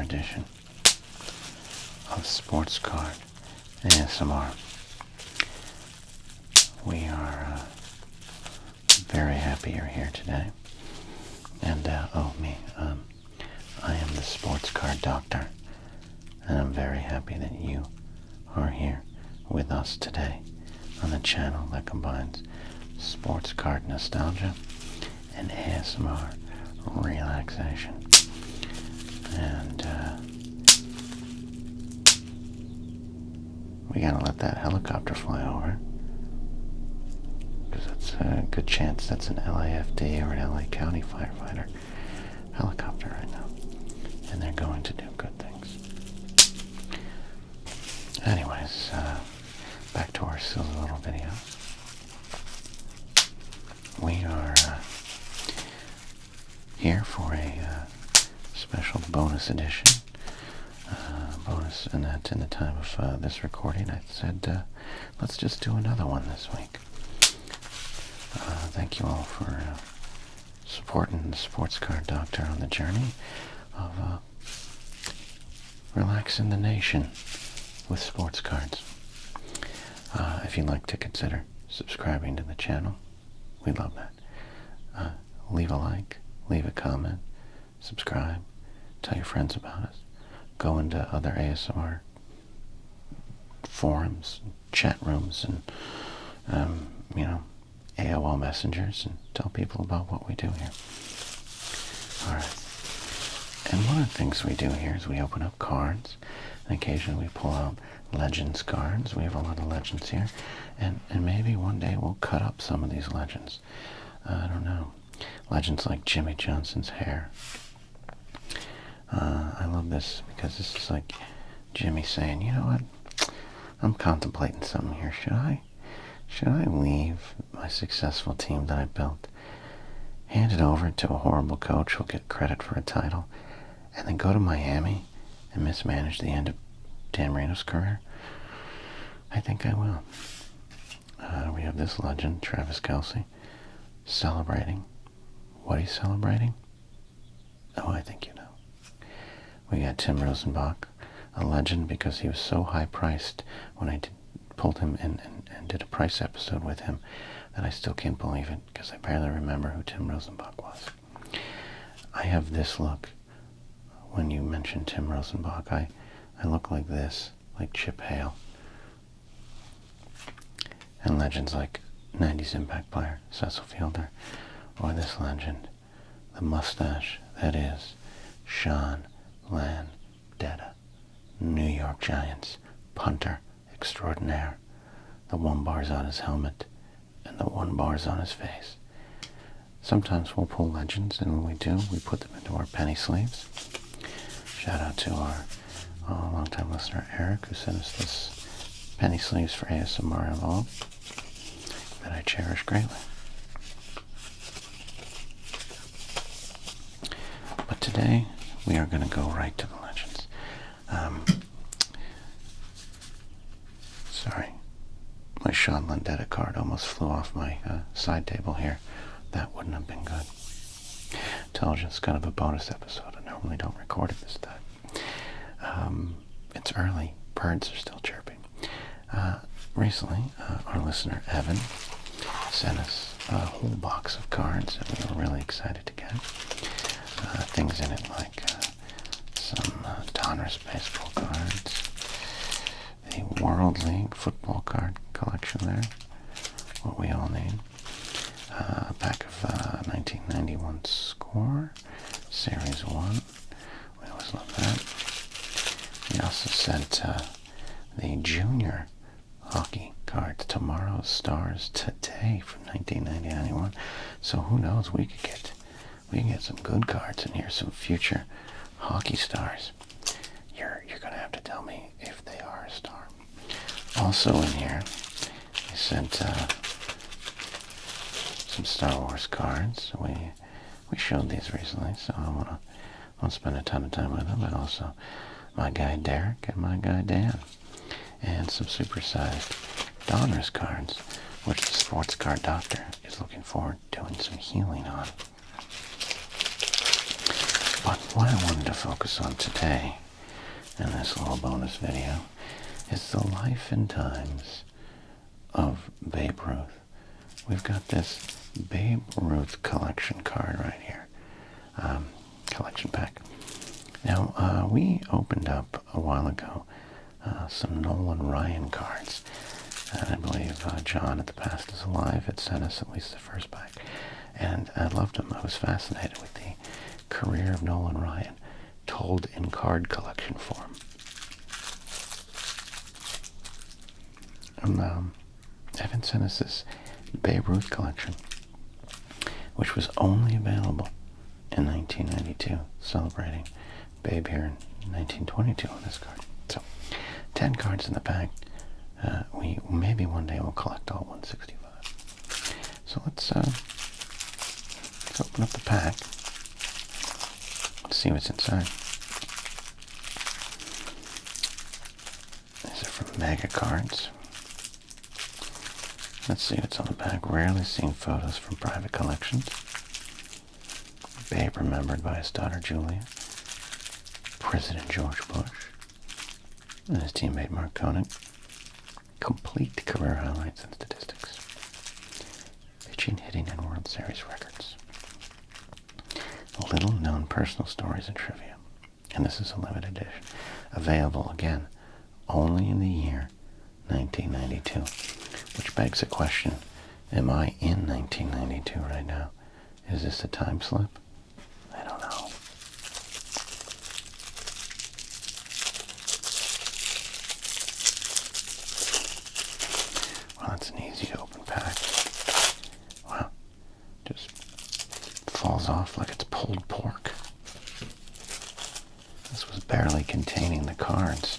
edition of Sports Card ASMR. We are very happy you're here today. And, I am the Sports Card Doctor, and I'm very happy that you are here with us today on the channel that combines sports card nostalgia and ASMR relaxation. And we gotta let that helicopter fly over, because it's a good chance that's an LAFD or an LA County firefighter helicopter right now, and they're going to do good things. Anyways, back to our silly little video. We are here for a special bonus edition. And that in the time of this recording, I said, let's just do another one this week. Thank you all for supporting the Sports Card Doctor on the journey of relaxing the nation with sports cards. If you'd like to consider subscribing to the channel, we'd love that. Leave a like, leave a comment, subscribe, tell your friends about us. Go into other ASMR forums, chat rooms, and, AOL messengers, and tell people about what we do here. Alright. And one of the things we do here is we open up cards, and occasionally we pull out Legends cards. We have a lot of Legends here, and maybe one day we'll cut up some of these Legends. I don't know. Legends like Jimmy Johnson's hair. I love this because this is like Jimmy saying, you know what, I'm contemplating something here. Should I leave my successful team that I built, hand it over to a horrible coach who'll get credit for a title, and then go to Miami and mismanage the end of Dan Marino's career? I think I will. We have this legend, Travis Kelce, celebrating. What he's celebrating? Oh, I think you know. We got Tim Rosenbach, a legend because he was so high-priced when I pulled him and did a price episode with him that I still can't believe it, because I barely remember who Tim Rosenbach was. I have this look. When you mention Tim Rosenbach, I look like this, like Chip Hale. And legends like 90s Impact player Cecil Fielder, or this legend, the mustache that is Sean Landeta, New York Giants punter extraordinaire. The 1 bar's on his helmet, and the 1 bar's on his face. Sometimes we'll pull legends, and when we do, we put them into our penny sleeves. Shout out to our longtime listener Eric, who sent us this penny sleeves for ASMR envelope that I cherish greatly. But today, we are going to go right to the legends. Sorry, my Sean Landeta card almost flew off my side table here. That wouldn't have been good. Told you it's kind of a bonus episode. I normally don't record it this time. It's early. Birds are still chirping. Recently, our listener Evan sent us a whole box of cards that we were really excited to get. Things in it like some Donruss baseball cards, the World League football card collection there, what we all need, a pack of 1991 Score, Series 1, we always love that. We also sent the Junior hockey cards, Tomorrow's Stars Today from 1990-91, so who knows, we can get some good cards in here, some future hockey stars. You're going to have to tell me if they are a star. Also in here, I sent some Star Wars cards. We showed these recently, so I want to spend a ton of time with them, but also my guy Derek and my guy Dan. And some supersized Donruss cards, which the Sports Card Doctor is looking forward to doing some healing on. But what I wanted to focus on today in this little bonus video is the life and times of Babe Ruth. We've got this Babe Ruth collection card right here, collection pack. Now, we opened up a while ago some Nolan Ryan cards, and I believe John at the Past is Alive had sent us at least the first pack, and I loved them. I was fascinated with the career of Nolan Ryan told in card collection form. And Evan sent us this Babe Ruth collection, which was only available in 1992, celebrating Babe here in 1922 on this card. So, 10 cards in the pack. We maybe one day we'll collect all 165. So let's open up the pack. Let's see what's inside. These are from Mega Cards. Let's see what's on the back. Rarely seen photos from private collections. Babe remembered by his daughter Julia. President George Bush. And his teammate Mark Koenig. Complete career highlights and statistics. Pitching, hitting, and World Series records. Little known personal stories and trivia. And this is a limited edition. Available, again, only in the year 1992. Which begs the question, am I in 1992 right now? Is this a time slip? I don't know. Well, that's an easy to open pack. Wow. Just falls off like it's pulled pork. This was barely containing the cards.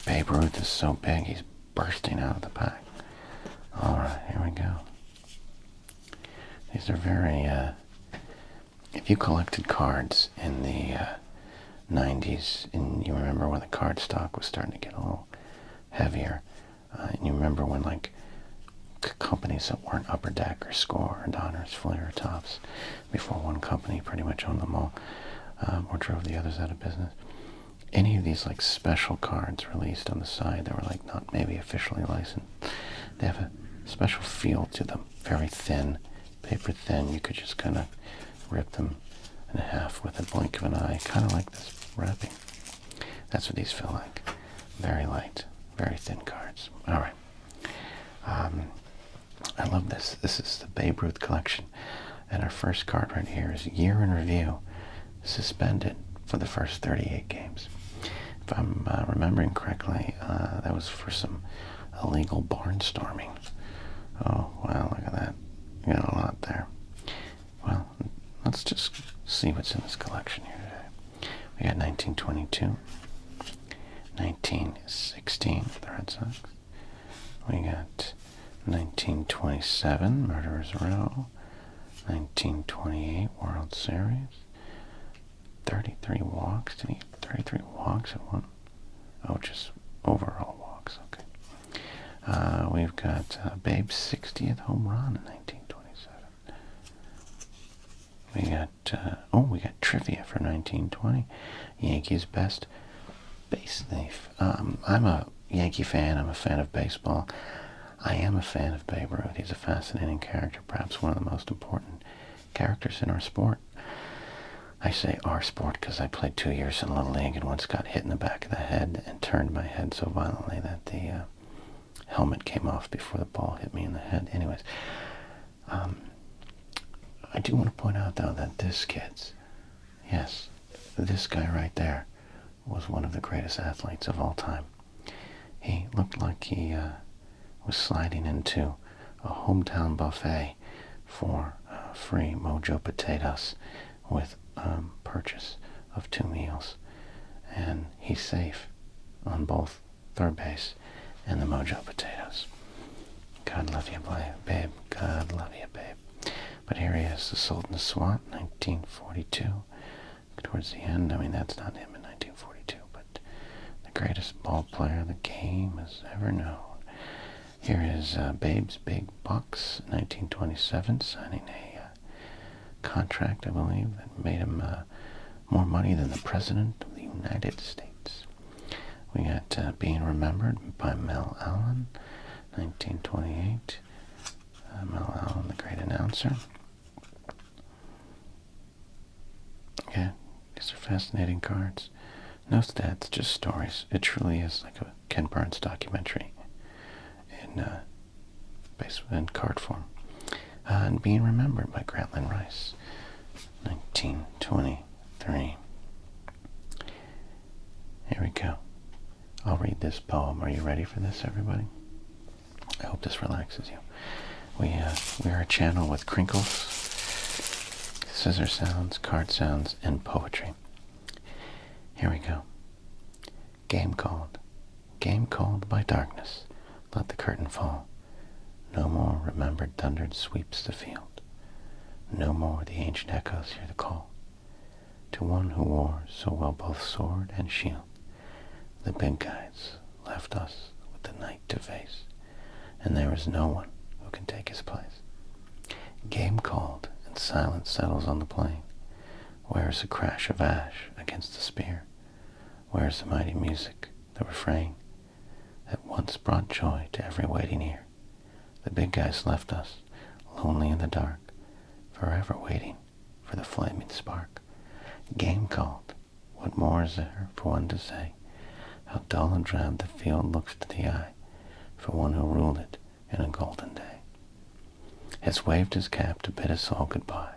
Babe Ruth is so big, he's bursting out of the pack. Alright, here we go. These are very, if you collected cards in the 90s, and you remember when the card stock was starting to get a little heavier, and you remember when, like, companies that weren't Upper Deck or Score or Donruss, Flair or Topps, before one company pretty much owned them all, or drove the others out of business, any of these, like, special cards released on the side that were, like, not maybe officially licensed, they have a special feel to them. Very thin, paper thin. You could just kind of rip them in half with a blink of an eye. Kind of like this wrapping. That's what these feel like. Very light, very thin cards. All right. I love this. This is the Babe Ruth collection. And our first card right here is Year in Review, suspended for the first 38 games. If I'm remembering correctly, that was for some illegal barnstorming. Oh, wow, look at that. You got a lot there. Well, let's just see what's in this collection here today. We got 1922, 1916 for the Red Sox. We got 1927, Murderers Row. 1928, World Series. 33 walks. Did he get 33 walks at one? Oh, just overall walks. Okay. We've got Babe's 60th home run in 1927. We got trivia for 1920. Yankees' best base thief. I'm a Yankee fan. I'm a fan of baseball. I am a fan of Babe Ruth. He's a fascinating character, perhaps one of the most important characters in our sport. I say our sport because I played 2 years in Little League and once got hit in the back of the head and turned my head so violently that the helmet came off before the ball hit me in the head. Anyways, I do want to point out, though, that this guy right there was one of the greatest athletes of all time. He looked like he was sliding into a hometown buffet for free Mojo potatoes with purchase of 2 meals. And he's safe on both third base and the Mojo potatoes. God love you, Babe. God love you, Babe. But here he is, the Sultan of Swat, 1942. Towards the end, I mean, that's not him in 1942, but the greatest ball player the game has ever known. Here is Babe's Big Bucks, 1927, signing a contract, I believe, that made him more money than the President of the United States. We got Being Remembered by Mel Allen, 1928. Mel Allen, the great announcer. Yeah, these are fascinating cards. No stats, just stories. It truly is like a Ken Burns documentary in card form. And Being Remembered by Grantland Rice, 1923. Here we go. I'll read this poem. Are you ready for this, everybody? I hope this relaxes you. We are a channel with crinkles, scissor sounds, card sounds, and poetry. Here we go. Game called by darkness, let the curtain fall. No more remembered thunder sweeps the field. No more the ancient echoes hear the call. To one who wore so well both sword and shield, the big guys left us with the night to face, and there is no one who can take his place. Game called, and silence settles on the plain. Where's the crash of ash against the spear? Where's the mighty music, the refrain, that once brought joy to every waiting ear? The big guys left us, lonely in the dark, forever waiting for the flaming spark. Game called, what more is there for one to say? How dull and drab the field looks to the eye, for one who ruled it in a golden day. Has waved his cap to bid us all goodbye.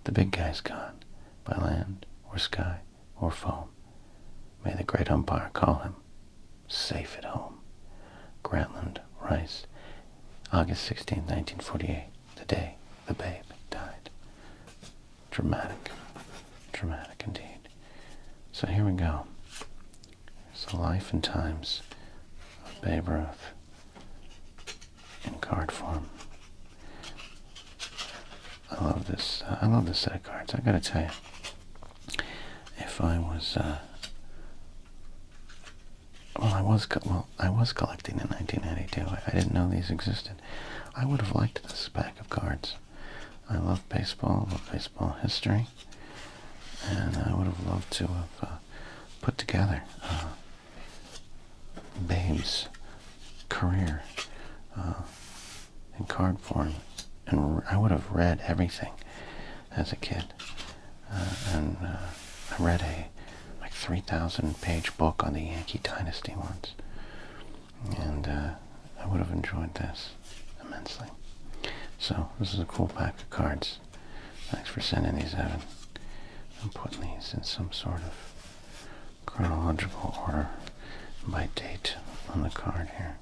The big guy's gone, by land or sky or foam. May the great umpire call him safe at home. Grantland Rice, August 16, 1948, the day the babe died. Dramatic indeed. So here we go. It's the life and times of Babe Ruth in card form. I love this set of cards. I gotta tell you, if I was I was collecting in 1992. I didn't know these existed. I would have liked this pack of cards. I love baseball history, and I would have loved to have put together Babe's career in card form, and I would have read everything as a kid. And I read a 3,000-page book on the Yankee Dynasty once, and I would have enjoyed this immensely. So this is a cool pack of cards. Thanks for sending these, Evan. I'm putting these in some sort of chronological order by date on the card here.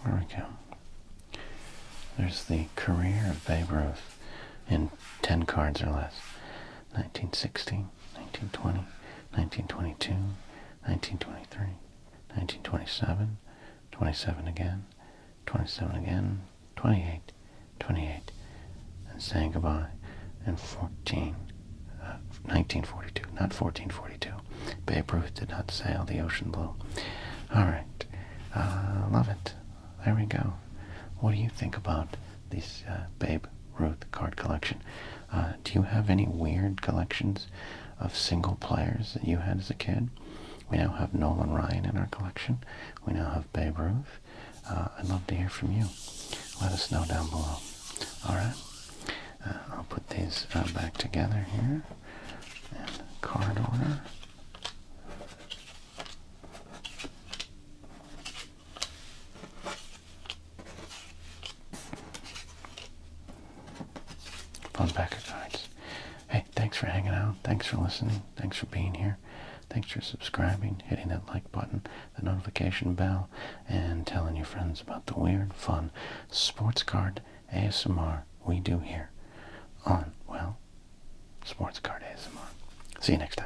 There we go. There's the career of Babe Ruth in 10 cards or less. 1916, 1920, 1922, 1923, 1927, 27 again, 27 again, 28, 28, and saying goodbye in 1942, not 1442. Babe Ruth did not sail the ocean blue. All right, love it. There we go. What do you think about this Babe Ruth card collection? Do you have any weird collections of single players that you had as a kid? We now have Nolan Ryan in our collection. We now have Babe Ruth. I'd love to hear from you. Let us know down below. All right. I'll put these back together here in card order. Fun pack of cards. Hey, thanks for hanging out. Thanks for listening. Thanks for being here. Thanks for subscribing, hitting that like button, the notification bell, and telling your friends about the weird, fun sports card ASMR we do here on, well, Sports Card ASMR. See you next time.